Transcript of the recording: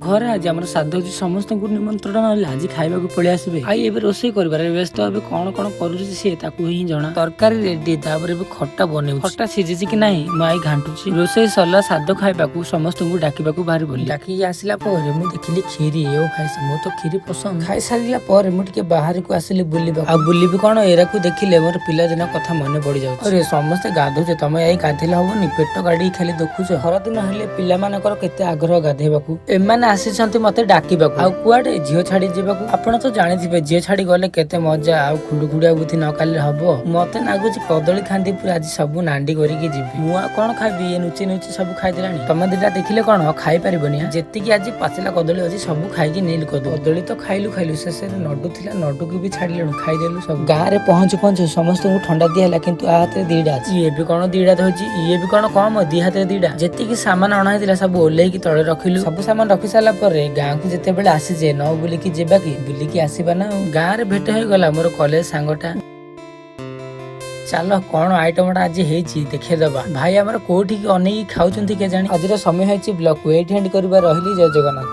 ଘରେ ଆଜି ଆମର ସାଧା ହେଉଛି ସମସ୍ତଙ୍କୁ ନିମନ୍ତ୍ରଣ ହେଲେ ଆଜି ଖାଇବାକୁ ପଳେଇ ଆସିବେ। ଆଇ ଏବେ ରୋଷେଇ କରିବାରେ ବ୍ୟସ୍ତ ଏବେ କଣ କଣ କରୁଛି ସିଏ ତାକୁ ହିଁ ଜଣା। ତରକାରୀ ରେଡି, ତାପରେ ଏବେ ଖଟା ବନେଉଛି। ଖଟା ସିଝିଛି କି ନାହିଁ ମୁଁ ଆଇ ଘାଣ୍ଟୁଛି। ରୋଷେଇ ସରିଲା, ସାଧା ଖାଇବାକୁ ସମସ୍ତଙ୍କୁ ଡାକିବାକୁ ବାହାରି ପଡିଲି। ଡାକିକି ଆସିଲା ପରେ ମୁଁ ଦେଖିଲି କ୍ଷୀରି। ଓ ଭାଇ ମୋର ତ କ୍ଷୀରି ପସନ୍ଦ। ଖାଇସାରିଲା ପରେ ମୁଁ ଟିକେ ବାହାରକୁ ଆସିଲି ବୁଲିବାକୁ। ଆଉ ବୁଲିବି କଣ, ଏରାକୁ ଦେଖିଲେ ମୋର ପିଲାଦିନ କଥା ମନେ ପଡିଯାଉଛି। ଆରେ ସମସ୍ତେ ଗାଧୁଛେ, ତମେ ଏଇ ଗାଧେଇଲେ ହବନି? ପେଟ ଗାଡିକି ଖାଲି ଦେଖୁଛ। ଖରାଦିନ ହେଲେ ପିଲାମାନଙ୍କର କେତେ ଆଗ୍ରହ ଗାଧେଇବାକୁ। ଏମାନେ ଆସିଛନ୍ତି ମତେ ଡାକିବାକୁ, ଆଉ କୁଆଡେ ଝିଅ ଛାଡି ଯିବାକୁ। ଆପଣ ତ ଜାଣିଥିବେ ଝିଅ ଛାଡି ଗଲେ କେତେ ମଜା। ଆଉ ଖୁଡୁଖୁଡିଆ ବୁଦ୍ଧି ନ କାଲେ ହବ। ମତେ ଲାଗୁଛି କଦଳୀ ଖାନ୍ଦି ପୁରା ଆଜି ସବୁ ନାଣ୍ଡି କରିକି ଯିବି। ମୁଁ ଆଉ କଣ ଖାଇବି, ଏ ନୁଚି ନୁଚି ସବୁ ଖାଇଦେଲାଣି। ତମେ ଦିଟା ଦେଖିଲେ କଣ ଖାଇପାରିବନି? ଯେତିକି ଆଜି ପାଚିଲା କଦଳୀ ଅଛି ସବୁ ଖାଇକି ନେଇଲୁ। କଦଳୀ ତ ଖାଇଲୁ ଶେଷରେ ନଡୁ ଥିଲା, ନଡୁକୁ ବି ଛାଡିଲୁଣି, ଖାଇଦେଲୁ ସବୁ। ଗାଁରେ ପହଞ୍ଚୁ ପହଞ୍ଚୁ ସମସ୍ତଙ୍କୁ ଥଣ୍ଡା ଦିଆ ହେଲା, କିନ୍ତୁ ଆ ହାତରେ ଦିଟା ଅଛି। ଇଏ ବି କଣ ଦିଟା ଧରିଛି, ଇଏ ବି କଣ କମ, ଦି ହାତରେ ଦିଟା। ଯେତିକି ସାମାନ ଅଣା ହେଇଥିଲା ସବୁ ଓହ୍ଲେଇକି ତଳେ ରଖିଲୁ। ସବୁ ସାମାନ ରଖି ସାରିଲା ପରେ ଗାଁକୁ ଯେତେବେଳେ ଆସିଛେ ନ ବୁଲିକି ଯିବା କି? ବୁଲିକି ଆସିବା ନା। ଗାଁରେ ଭେଟ ହେଇଗଲା ମୋର କଲେଜ ସାଙ୍ଗଟା। ଚାଲ କଣ ଆଇଟମଟା ଆଜି ହେଇଛି ଦେଖେଇଦବା। ଭାଇ ଆମର କୋଉଠିକି ଅନେଇକି ଖାଉଛନ୍ତି କେଜାଣି। ଆଜିର ସମୟ ହେଇଛି ବ୍ଲଗକୁ ଏଇଠି ଏଣ୍ଡ କରିବା। ରହିଲି, ଜୟ ଜଗନ୍ନାଥ।